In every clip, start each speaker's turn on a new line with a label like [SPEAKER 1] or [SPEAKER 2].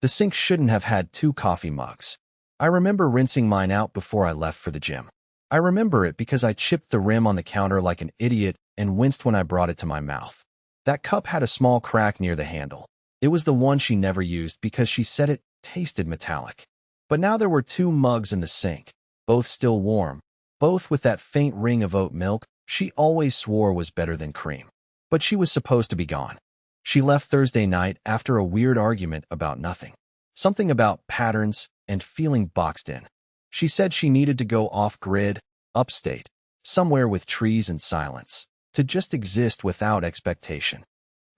[SPEAKER 1] The sink shouldn't have had two coffee mugs. I remember rinsing mine out before I left for the gym. I remember it because I chipped the rim on the counter like an idiot and winced when I brought it to my mouth. That cup had a small crack near the handle. It was the one she never used because she said it tasted metallic. But now there were two mugs in the sink, both still warm, both with that faint ring of oat milk she always swore was better than cream. But she was supposed to be gone. She left Thursday night after a weird argument about nothing. Something about patterns and feeling boxed in. She said she needed to go off-grid, upstate, somewhere with trees and silence, to just exist without expectation.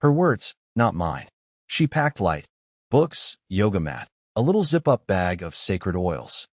[SPEAKER 1] Her words, not mine. She packed light. Books, yoga mat, a little zip-up bag of sacred oils.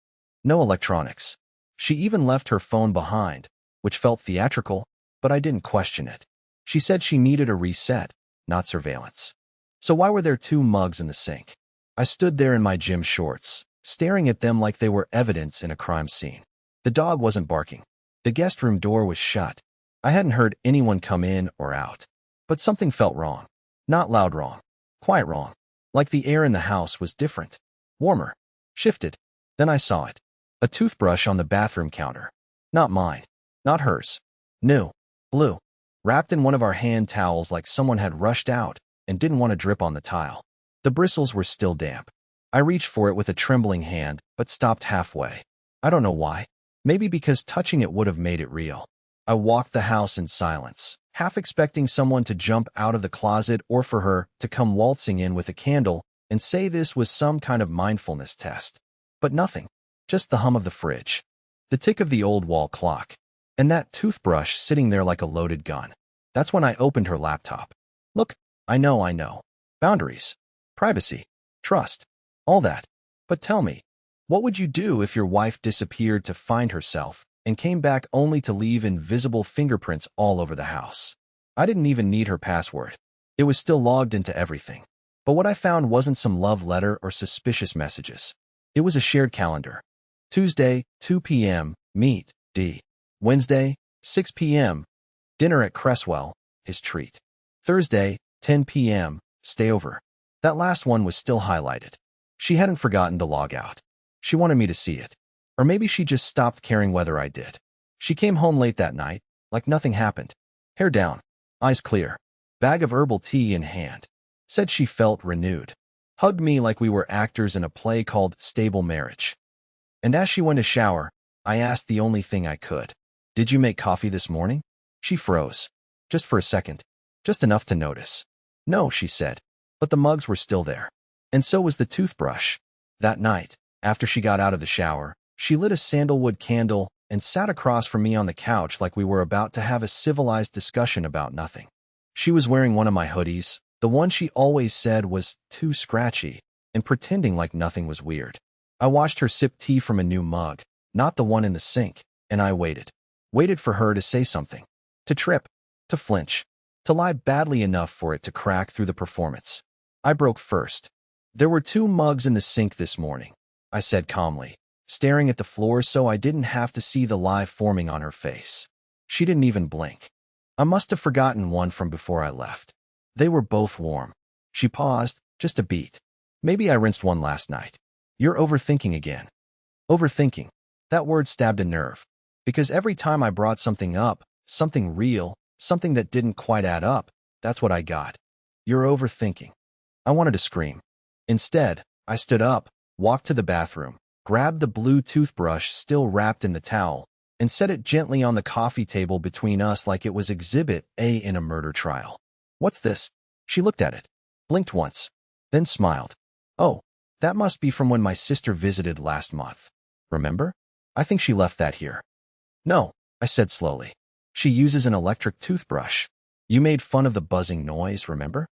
[SPEAKER 1] No electronics. She even left her phone behind, which felt theatrical, but I didn't question it. She said she needed a reset, not surveillance. So why were there two mugs in the sink? I stood there in my gym shorts, staring at them like they were evidence in a crime scene. The dog wasn't barking. The guest room door was shut. I hadn't heard anyone come in or out. But something felt wrong. Not loud wrong. Quiet wrong. Like the air in the house was different. Warmer. Shifted. Then I saw it. A toothbrush on the bathroom counter. Not mine. Not hers. New. Blue. Wrapped in one of our hand towels like someone had rushed out and didn't want to drip on the tile. The bristles were still damp. I reached for it with a trembling hand, but stopped halfway. I don't know why. Maybe because touching it would have made it real. I walked the house in silence, half expecting someone to jump out of the closet or for her to come waltzing in with a candle and say this was some kind of mindfulness test. But nothing. Just the hum of the fridge. The tick of the old wall clock. And that toothbrush sitting there like a loaded gun. That's when I opened her laptop. Look, I know. Boundaries. Privacy. Trust. All that. But tell me, what would you do if your wife disappeared to find herself and came back only to leave invisible fingerprints all over the house? I didn't even need her password. It was still logged into everything. But what I found wasn't some love letter or suspicious messages. It was a shared calendar. Tuesday, 2 p.m., meet, D. Wednesday, 6 p.m., dinner at Cresswell, his treat. Thursday, 10 p.m., stay over. That last one was still highlighted. She hadn't forgotten to log out. She wanted me to see it. Or maybe she just stopped caring whether I did. She came home late that night, like nothing happened. Hair down, eyes clear, bag of herbal tea in hand. Said she felt renewed. Hugged me like we were actors in a play called Stable Marriage. And as she went to shower, I asked the only thing I could. Did you make coffee this morning? She froze. Just for a second. Just enough to notice. No, she said. But the mugs were still there. And so was the toothbrush. That night, after she got out of the shower, she lit a sandalwood candle and sat across from me on the couch like we were about to have a civilized discussion about nothing. She was wearing one of my hoodies, the one she always said was too scratchy, and pretending like nothing was weird. I watched her sip tea from a new mug, not the one in the sink, and I waited. Waited for her to say something. To trip. To flinch. To lie badly enough for it to crack through the performance. I broke first. There were two mugs in the sink this morning, I said calmly, staring at the floor so I didn't have to see the lie forming on her face. She didn't even blink. I must have forgotten one from before I left. They were both warm. She paused, just a beat. Maybe I rinsed one last night. You're overthinking again. Overthinking. That word stabbed a nerve. Because every time I brought something up, something real, something that didn't quite add up, that's what I got. You're overthinking. I wanted to scream. Instead, I stood up, walked to the bathroom, grabbed the blue toothbrush still wrapped in the towel, and set it gently on the coffee table between us like it was Exhibit A in a murder trial. What's this? She looked at it, blinked once, then smiled. Oh, that must be from when my sister visited last month. Remember? I think she left that here. No, I said slowly. She uses an electric toothbrush. You made fun of the buzzing noise, remember?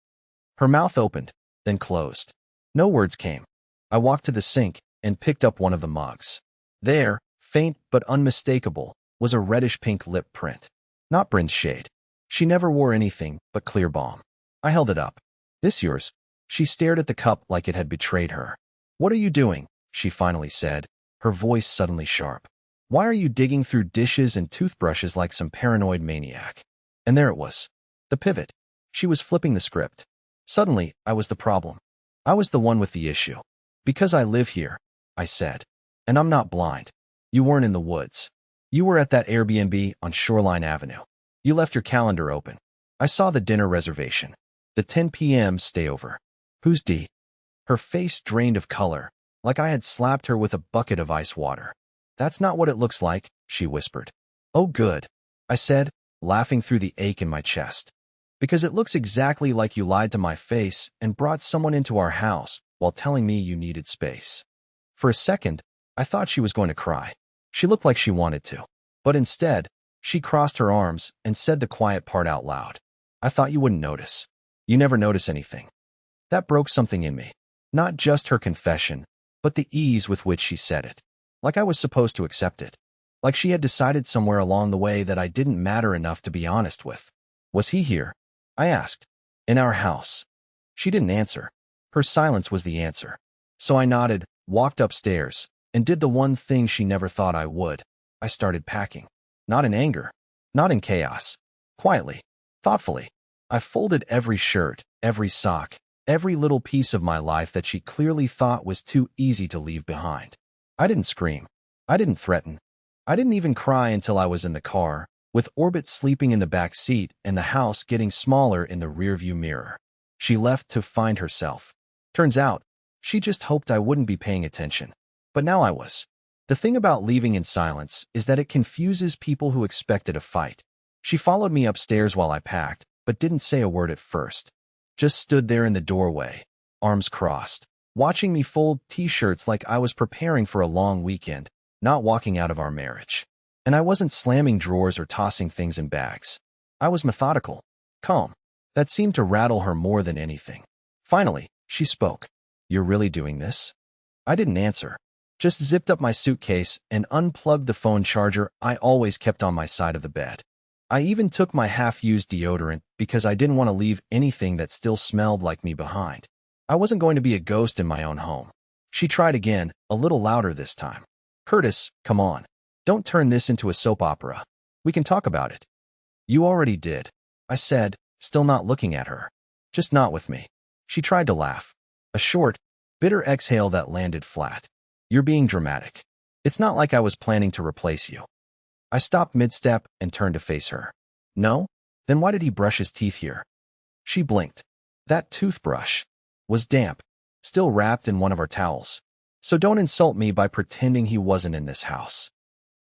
[SPEAKER 1] Her mouth opened, then closed. No words came. I walked to the sink and picked up one of the mugs. There, faint but unmistakable, was a reddish-pink lip print. Not Bryn's shade. She never wore anything but clear balm. I held it up. This yours? She stared at the cup like it had betrayed her. What are you doing? She finally said, her voice suddenly sharp. Why are you digging through dishes and toothbrushes like some paranoid maniac? And there it was. The pivot. She was flipping the script. Suddenly, I was the problem. I was the one with the issue. Because I live here, I said. And I'm not blind. You weren't in the woods. You were at that Airbnb on Shoreline Avenue. You left your calendar open. I saw the dinner reservation. The 10 p.m. stayover. Who's D? Her face drained of color, like I had slapped her with a bucket of ice water. That's not what it looks like, she whispered. Oh, good, I said, laughing through the ache in my chest. Because it looks exactly like you lied to my face and brought someone into our house while telling me you needed space. For a second, I thought she was going to cry. She looked like she wanted to. But instead, she crossed her arms and said the quiet part out loud. I thought you wouldn't notice. You never notice anything. That broke something in me. Not just her confession, but the ease with which she said it. Like I was supposed to accept it. Like she had decided somewhere along the way that I didn't matter enough to be honest with. Was he here? I asked. In our house. She didn't answer. Her silence was the answer. So I nodded, walked upstairs, and did the one thing she never thought I would. I started packing. Not in anger. Not in chaos. Quietly. Thoughtfully. I folded every shirt, every sock, every little piece of my life that she clearly thought was too easy to leave behind. I didn't scream. I didn't threaten. I didn't even cry until I was in the car, with Orbit sleeping in the back seat and the house getting smaller in the rearview mirror. She left to find herself. Turns out, she just hoped I wouldn't be paying attention. But now I was. The thing about leaving in silence is that it confuses people who expected a fight. She followed me upstairs while I packed, but didn't say a word at first. Just stood there in the doorway, arms crossed, watching me fold t-shirts like I was preparing for a long weekend, not walking out of our marriage. And I wasn't slamming drawers or tossing things in bags. I was methodical, calm. That seemed to rattle her more than anything. Finally, she spoke. You're really doing this? I didn't answer. Just zipped up my suitcase and unplugged the phone charger I always kept on my side of the bed. I even took my half-used deodorant because I didn't want to leave anything that still smelled like me behind. I wasn't going to be a ghost in my own home. She tried again, a little louder this time. Curtis, come on. Don't turn this into a soap opera. We can talk about it. You already did, I said, still not looking at her. Just not with me. She tried to laugh. A short, bitter exhale that landed flat. You're being dramatic. It's not like I was planning to replace you. I stopped mid-step and turned to face her. No? Then why did he brush his teeth here? She blinked. That toothbrush was damp, still wrapped in one of our towels. So don't insult me by pretending he wasn't in this house.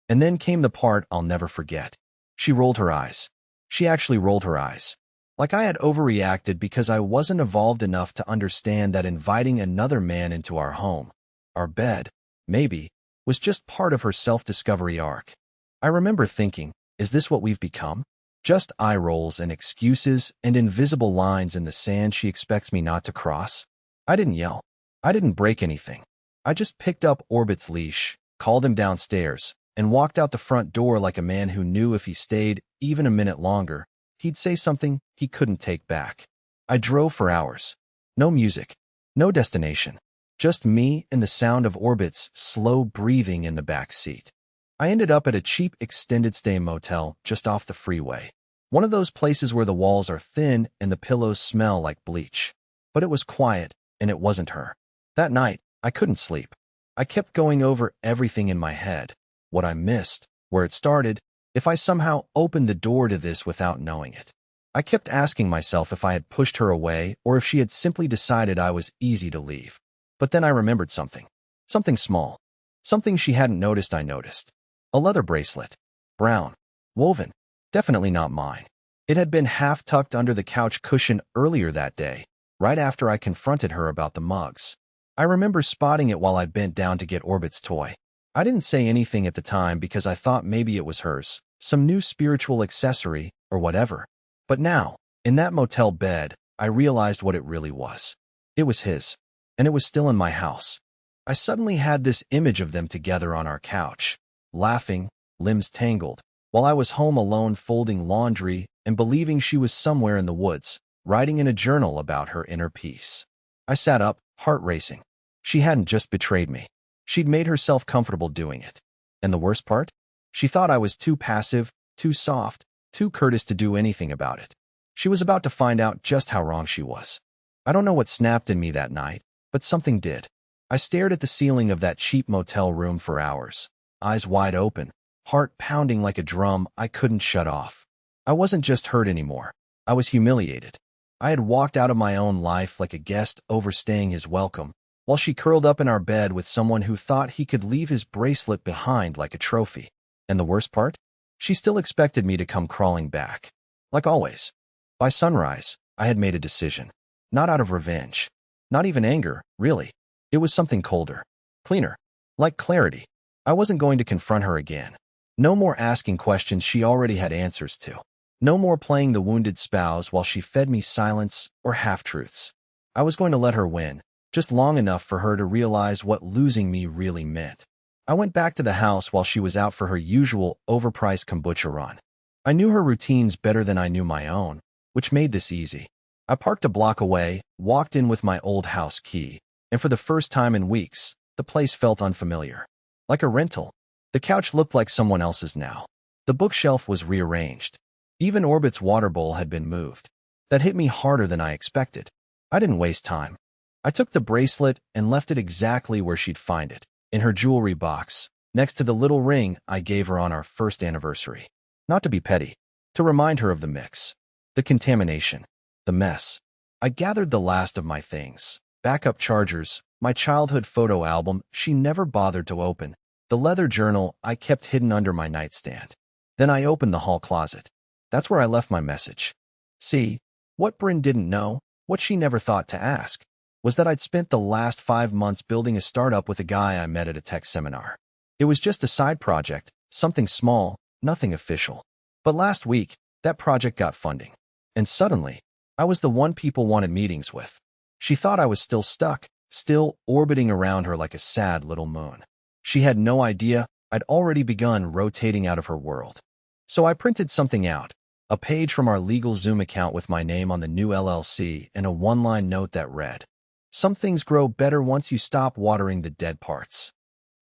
[SPEAKER 1] And then came the part I'll never forget. She rolled her eyes. She actually rolled her eyes. Like I had overreacted because I wasn't evolved enough to understand that inviting another man into our home, our bed, maybe, was just part of her self-discovery arc. I remember thinking, is this what we've become? Just eye rolls and excuses and invisible lines in the sand she expects me not to cross? I didn't yell. I didn't break anything. I just picked up Orbit's leash, called him downstairs, and walked out the front door like a man who knew if he stayed even a minute longer, he'd say something he couldn't take back. I drove for hours. No music. No destination. Just me and the sound of Orbit's slow breathing in the back seat. I ended up at a cheap extended-stay motel just off the freeway. One of those places where the walls are thin and the pillows smell like bleach. But it was quiet, and it wasn't her. That night, I couldn't sleep. I kept going over everything in my head. What I missed, where it started, if I somehow opened the door to this without knowing it. I kept asking myself if I had pushed her away or if she had simply decided I was easy to leave. But then I remembered something. Something small. Something she hadn't noticed I noticed. A leather bracelet. Brown. Woven. Definitely not mine. It had been half tucked under the couch cushion earlier that day, right after I confronted her about the mugs. I remember spotting it while I bent down to get Orbit's toy. I didn't say anything at the time because I thought maybe it was hers, some new spiritual accessory, or whatever. But now, in that motel bed, I realized what it really was. It was his. And it was still in my house. I suddenly had this image of them together on our couch, laughing, limbs tangled, while I was home alone folding laundry and believing she was somewhere in the woods, writing in a journal about her inner peace. I sat up, heart racing. She hadn't just betrayed me. She'd made herself comfortable doing it. And the worst part? She thought I was too passive, too soft, too Curtis to do anything about it. She was about to find out just how wrong she was. I don't know what snapped in me that night, But something did. I stared at the ceiling of that cheap motel room for hours, eyes wide open, heart pounding like a drum I couldn't shut off. I wasn't just hurt anymore. I was humiliated. I had walked out of my own life like a guest overstaying his welcome, while she curled up in our bed with someone who thought he could leave his bracelet behind like a trophy. And the worst part? She still expected me to come crawling back. Like always. By sunrise, I had made a decision. Not out of revenge. Not even anger, really. It was something colder. Cleaner. Like clarity. I wasn't going to confront her again. No more asking questions she already had answers to. No more playing the wounded spouse while she fed me silence or half-truths. I was going to let her win, just long enough for her to realize what losing me really meant. I went back to the house while she was out for her usual overpriced kombucha run. I knew her routines better than I knew my own, which made this easy. I parked a block away, walked in with my old house key, and for the first time in weeks, the place felt unfamiliar. Like a rental. The couch looked like someone else's now. The bookshelf was rearranged. Even Orbit's water bowl had been moved. That hit me harder than I expected. I didn't waste time. I took the bracelet and left it exactly where she'd find it, in her jewelry box, next to the little ring I gave her on our first anniversary. Not to be petty, to remind her of the mix, the contamination, the mess. I gathered the last of my things, backup chargers, my childhood photo album she never bothered to open, the leather journal I kept hidden under my nightstand. Then I opened the hall closet. That's where I left my message. See, what Bryn didn't know, what she never thought to ask, was that I'd spent the last 5 months building a startup with a guy I met at a tech seminar. It was just a side project, something small, nothing official. But last week, that project got funding. And suddenly, I was the one people wanted meetings with. She thought I was still stuck, still orbiting around her like a sad little moon. She had no idea I'd already begun rotating out of her world. So I printed something out, a page from our legal Zoom account with my name on the new LLC and a one-line note that read, "Some things grow better once you stop watering the dead parts."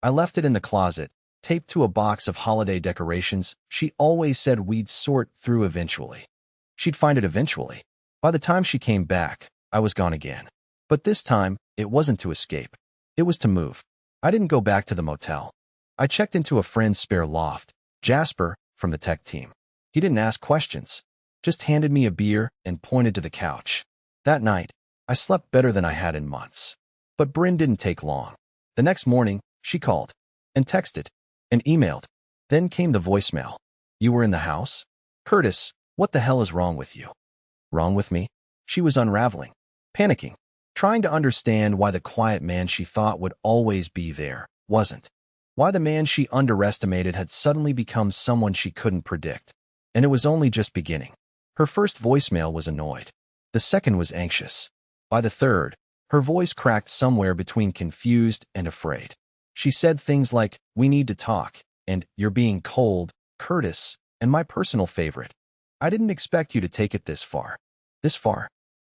[SPEAKER 1] I left it in the closet, taped to a box of holiday decorations she always said we'd sort through eventually. She'd find it eventually. By the time she came back, I was gone again. But this time, it wasn't to escape. It was to move. I didn't go back to the motel. I checked into a friend's spare loft, Jasper, from the tech team. He didn't ask questions, just handed me a beer and pointed to the couch. That night, I slept better than I had in months. But Bryn didn't take long. The next morning, she called, and texted, and emailed. Then came the voicemail. "You were in the house? Curtis, what the hell is wrong with you?" Wrong with me? She was unraveling, panicking, trying to understand why the quiet man she thought would always be there wasn't. Why the man she underestimated had suddenly become someone she couldn't predict. And it was only just beginning. Her first voicemail was annoyed. The second was anxious. By the third, her voice cracked somewhere between confused and afraid. She said things like, "We need to talk," and "You're being cold, Curtis," and my personal favorite, "I didn't expect you to take it this far." This far.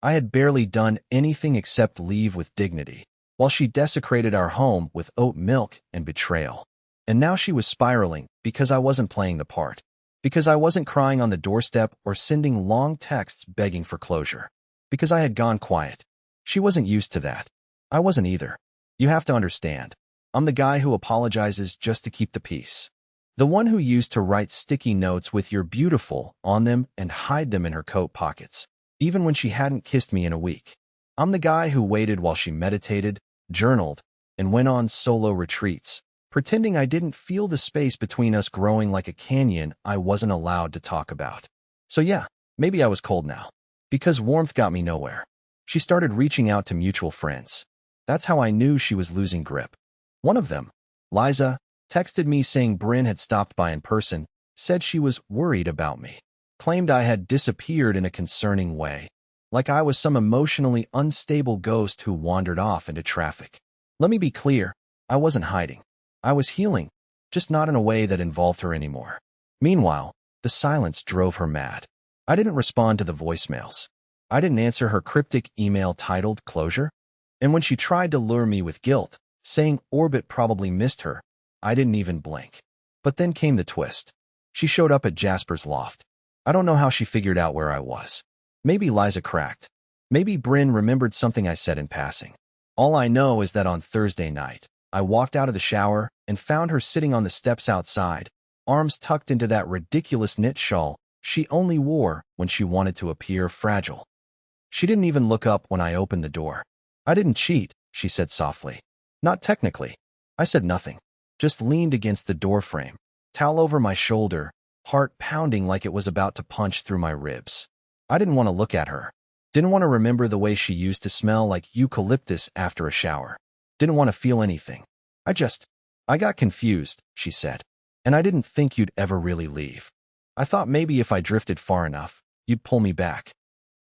[SPEAKER 1] I had barely done anything except leave with dignity, while she desecrated our home with oat milk and betrayal. And now she was spiraling because I wasn't playing the part. Because I wasn't crying on the doorstep or sending long texts begging for closure. Because I had gone quiet. She wasn't used to that. I wasn't either. You have to understand. I'm the guy who apologizes just to keep the peace. The one who used to write sticky notes with "You're beautiful" on them and hide them in her coat pockets, even when she hadn't kissed me in a week. I'm the guy who waited while she meditated, journaled, and went on solo retreats, pretending I didn't feel the space between us growing like a canyon I wasn't allowed to talk about. So yeah, maybe I was cold now. Because warmth got me nowhere. She started reaching out to mutual friends. That's how I knew she was losing grip. One of them, Liza, texted me saying Bryn had stopped by in person, said she was worried about me, claimed I had disappeared in a concerning way, like I was some emotionally unstable ghost who wandered off into traffic. Let me be clear, I wasn't hiding. I was healing, just not in a way that involved her anymore. Meanwhile, the silence drove her mad. I didn't respond to the voicemails. I didn't answer her cryptic email titled "Closure." And when she tried to lure me with guilt, saying Orbit probably missed her, I didn't even blink. But then came the twist. She showed up at Jasper's loft. I don't know how she figured out where I was. Maybe Liza cracked. Maybe Bryn remembered something I said in passing. All I know is that on Thursday night, I walked out of the shower and found her sitting on the steps outside, arms tucked into that ridiculous knit shawl she only wore when she wanted to appear fragile. She didn't even look up when I opened the door. "I didn't cheat," she said softly. "Not technically." I said nothing, just leaned against the doorframe, towel over my shoulder, heart pounding like it was about to punch through my ribs. I didn't want to look at her. Didn't want to remember the way she used to smell like eucalyptus after a shower. Didn't want to feel anything. I got confused," she said. "And I didn't think you'd ever really leave. I thought maybe if I drifted far enough, you'd pull me back."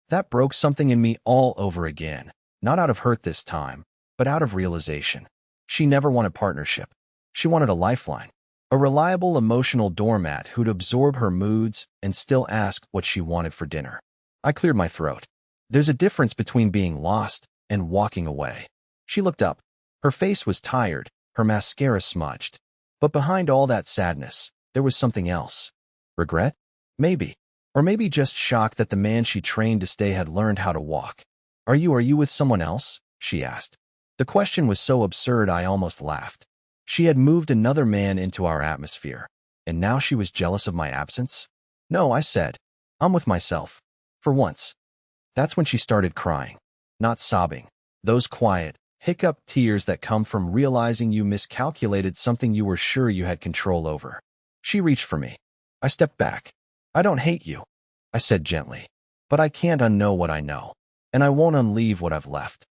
[SPEAKER 1] That broke something in me all over again, not out of hurt this time, but out of realization. She never wanted partnership. She wanted a lifeline, a reliable emotional doormat who'd absorb her moods and still ask what she wanted for dinner. I cleared my throat. There's a difference between being lost and walking away. She looked up. Her face was tired, her mascara smudged. But behind all that sadness, there was something else. Regret? Maybe. Or maybe just shock that the man she trained to stay had learned how to walk. Are you with someone else?" she asked. The question was so absurd I almost laughed. She had moved another man into our atmosphere, and now she was jealous of my absence? "No," I said. "I'm with myself. For once." That's when she started crying. Not sobbing. Those quiet, hiccup tears that come from realizing you miscalculated something you were sure you had control over. She reached for me. I stepped back. "I don't hate you," I said gently, "but I can't unknow what I know, and I won't unleave what I've left."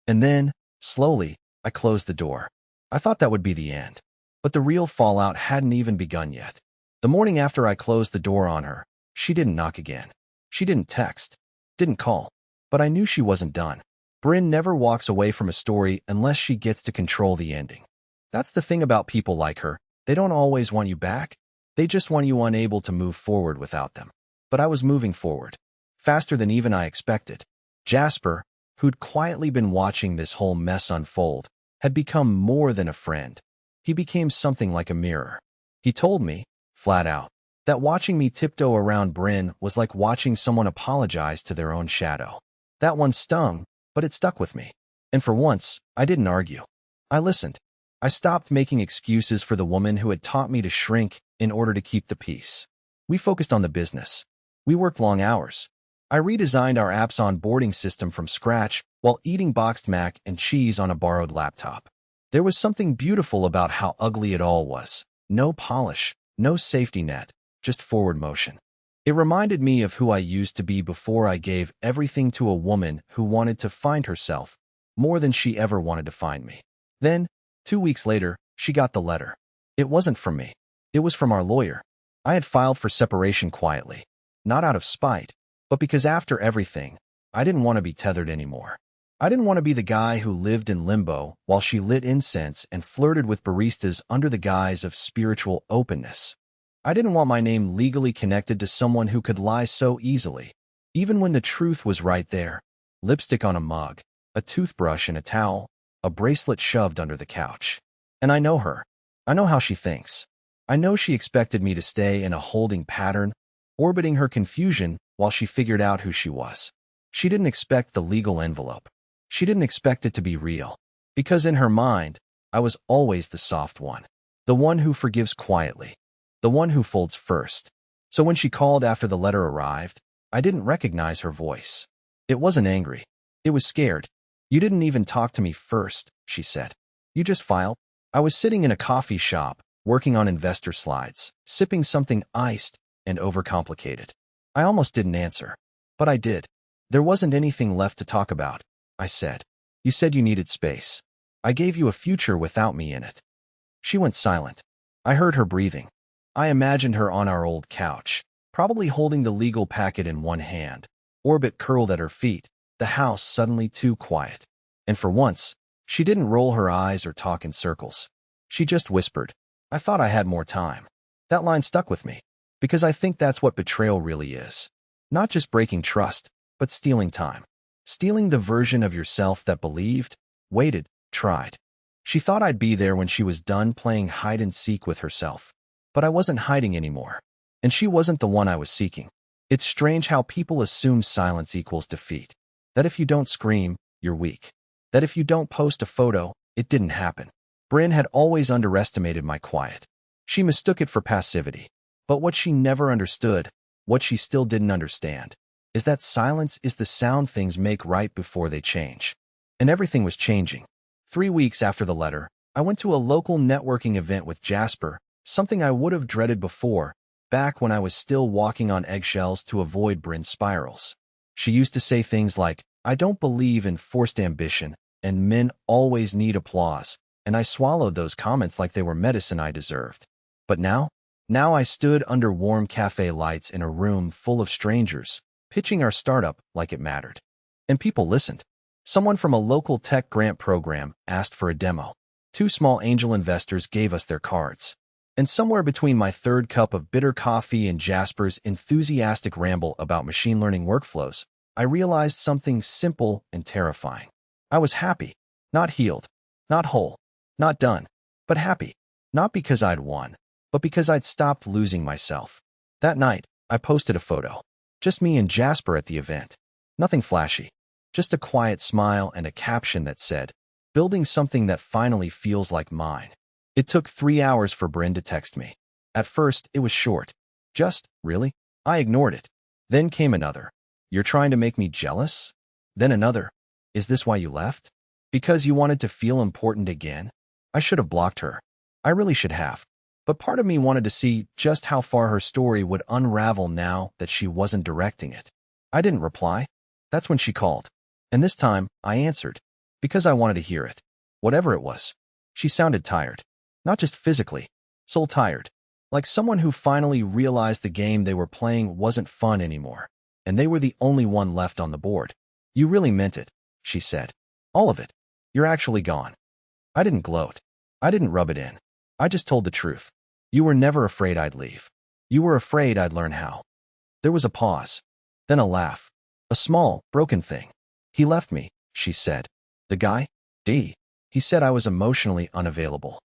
[SPEAKER 1] And then, slowly, I closed the door. I thought that would be the end, but the real fallout hadn't even begun yet. The morning after I closed the door on her, she didn't knock again. She didn't text, didn't call, but I knew she wasn't done. Bryn never walks away from a story unless she gets to control the ending. That's the thing about people like her. They don't always want you back. They just want you unable to move forward without them. But I was moving forward, faster than even I expected. Jasper, who'd quietly been watching this whole mess unfold, had become more than a friend. He became something like a mirror. He told me, flat out, that watching me tiptoe around Bryn was like watching someone apologize to their own shadow. That one stung, but it stuck with me. And for once, I didn't argue. I listened. I stopped making excuses for the woman who had taught me to shrink in order to keep the peace. We focused on the business. We worked long hours. I redesigned our app's onboarding system from scratch while eating boxed mac and cheese on a borrowed laptop. There was something beautiful about how ugly it all was. No polish, no safety net, just forward motion. It reminded me of who I used to be before I gave everything to a woman who wanted to find herself more than she ever wanted to find me. Then, 2 weeks later, she got the letter. It wasn't from me. It was from our lawyer. I had filed for separation quietly, not out of spite, but because after everything, I didn't want to be tethered anymore. I didn't want to be the guy who lived in limbo while she lit incense and flirted with baristas under the guise of spiritual openness. I didn't want my name legally connected to someone who could lie so easily, even when the truth was right there. Lipstick on a mug, a toothbrush and a towel, a bracelet shoved under the couch. And I know her. I know how she thinks. I know she expected me to stay in a holding pattern, orbiting her confusion while she figured out who she was. She didn't expect the legal envelope. She didn't expect it to be real. Because in her mind, I was always the soft one. The one who forgives quietly. The one who folds first. So when she called after the letter arrived, I didn't recognize her voice. It wasn't angry. It was scared. "You didn't even talk to me first," she said. "You just filed." I was sitting in a coffee shop, working on investor slides, sipping something iced and overcomplicated. I almost didn't answer. But I did. "There wasn't anything left to talk about," I said. "You said you needed space. I gave you a future without me in it." She went silent. I heard her breathing. I imagined her on our old couch, probably holding the legal packet in one hand, orbit curled at her feet, the house suddenly too quiet. And for once, she didn't roll her eyes or talk in circles. She just whispered, "I thought I had more time." That line stuck with me, because I think that's what betrayal really is. Not just breaking trust, but stealing time. Stealing the version of yourself that believed, waited, tried. She thought I'd be there when she was done playing hide and seek with herself. But I wasn't hiding anymore. And she wasn't the one I was seeking. It's strange how people assume silence equals defeat. That if you don't scream, you're weak. That if you don't post a photo, it didn't happen. Bryn had always underestimated my quiet. She mistook it for passivity. But what she never understood, what she still didn't understand, is that silence is the sound things make right before they change. And everything was changing. 3 weeks after the letter, I went to a local networking event with Jasper, something I would have dreaded before, back when I was still walking on eggshells to avoid Bryn's spirals. She used to say things like, "I don't believe in forced ambition, and men always need applause," and I swallowed those comments like they were medicine I deserved. But now I stood under warm cafe lights in a room full of strangers, pitching our startup like it mattered. And people listened. Someone from a local tech grant program asked for a demo. 2 small angel investors gave us their cards. And somewhere between my third cup of bitter coffee and Jasper's enthusiastic ramble about machine learning workflows, I realized something simple and terrifying. I was happy, not healed, not whole, not done, but happy. Not because I'd won, but because I'd stopped losing myself. That night, I posted a photo. Just me and Jasper at the event. Nothing flashy. Just a quiet smile and a caption that said, "Building something that finally feels like mine." It took 3 hours for Bryn to text me. At first, it was short. Just, "Really?" I ignored it. Then came another. "You're trying to make me jealous?" Then another. "Is this why you left? Because you wanted to feel important again?" I should have blocked her. I really should have. But part of me wanted to see just how far her story would unravel now that she wasn't directing it. I didn't reply. That's when she called. And this time, I answered. Because I wanted to hear it. Whatever it was. She sounded tired. Not just physically. Soul tired. Like someone who finally realized the game they were playing wasn't fun anymore. And they were the only one left on the board. "You really meant it," she said. "All of it. You're actually gone." I didn't gloat. I didn't rub it in. I just told the truth. You were never afraid I'd leave. You were afraid I'd learn how. There was a pause. Then a laugh. A small, broken thing. "He left me," she said. "The guy? D. He said I was emotionally unavailable."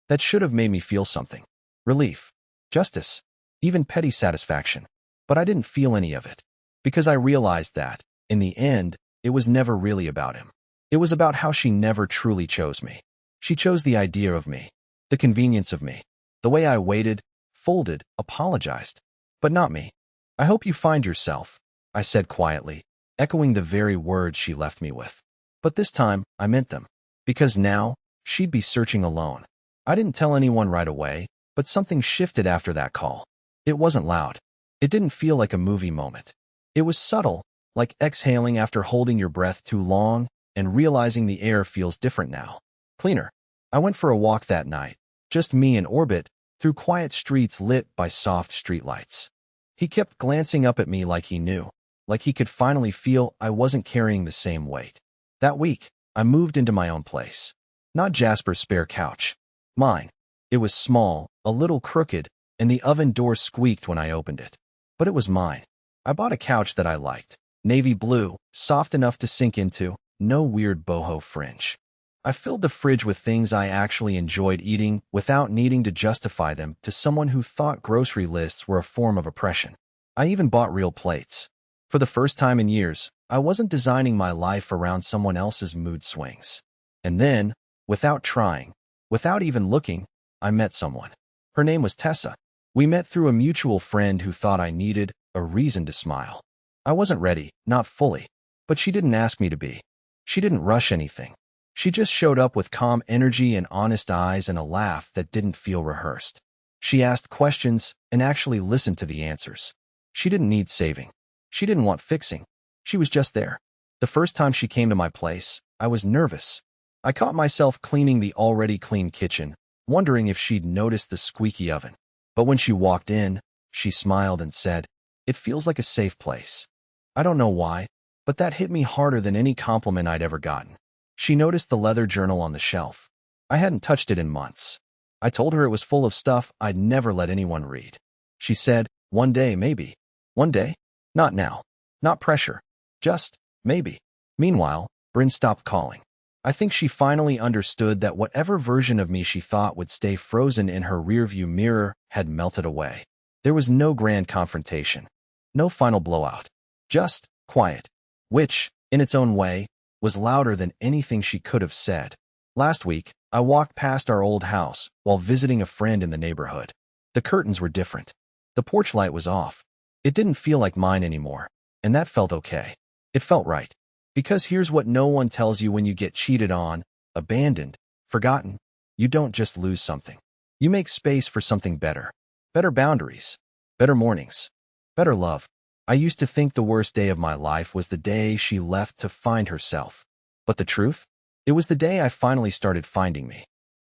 [SPEAKER 1] That should have made me feel something. Relief. Justice. Even petty satisfaction. But I didn't feel any of it. Because I realized that, in the end, it was never really about him. It was about how she never truly chose me. She chose the idea of me. The convenience of me. The way I waited, folded, apologized. But not me. "I hope you find yourself," I said quietly, echoing the very words she left me with. But this time, I meant them. Because now, she'd be searching alone. I didn't tell anyone right away, but something shifted after that call. It wasn't loud. It didn't feel like a movie moment. It was subtle, like exhaling after holding your breath too long and realizing the air feels different now. Cleaner. I went for a walk that night, just me and Orbit, through quiet streets lit by soft streetlights. He kept glancing up at me like he knew, like he could finally feel I wasn't carrying the same weight. That week, I moved into my own place. Not Jasper's spare couch. Mine. It was small, a little crooked, and the oven door squeaked when I opened it. But it was mine. I bought a couch that I liked. Navy blue, soft enough to sink into, no weird boho fringe. I filled the fridge with things I actually enjoyed eating without needing to justify them to someone who thought grocery lists were a form of oppression. I even bought real plates. For the first time in years, I wasn't designing my life around someone else's mood swings. And then, without trying, without even looking, I met someone. Her name was Tessa. We met through a mutual friend who thought I needed a reason to smile. I wasn't ready, not fully. But she didn't ask me to be. She didn't rush anything. She just showed up with calm energy and honest eyes and a laugh that didn't feel rehearsed. She asked questions and actually listened to the answers. She didn't need saving. She didn't want fixing. She was just there. The first time she came to my place, I was nervous. I caught myself cleaning the already clean kitchen, wondering if she'd noticed the squeaky oven. But when she walked in, she smiled and said, "It feels like a safe place." I don't know why, but that hit me harder than any compliment I'd ever gotten. She noticed the leather journal on the shelf. I hadn't touched it in months. I told her it was full of stuff I'd never let anyone read. She said, "One day, maybe." One day? Not now. Not pressure. Just, maybe. Meanwhile, Bryn stopped calling. I think she finally understood that whatever version of me she thought would stay frozen in her rearview mirror had melted away. There was no grand confrontation. No final blowout. Just quiet. Which, in its own way, was louder than anything she could have said. Last week, I walked past our old house while visiting a friend in the neighborhood. The curtains were different. The porch light was off. It didn't feel like mine anymore, and that felt okay. It felt right. Because here's what no one tells you when you get cheated on, abandoned, forgotten. You don't just lose something. You make space for something better. Better boundaries. Better mornings. Better love. I used to think the worst day of my life was the day she left to find herself. But the truth? It was the day I finally started finding me.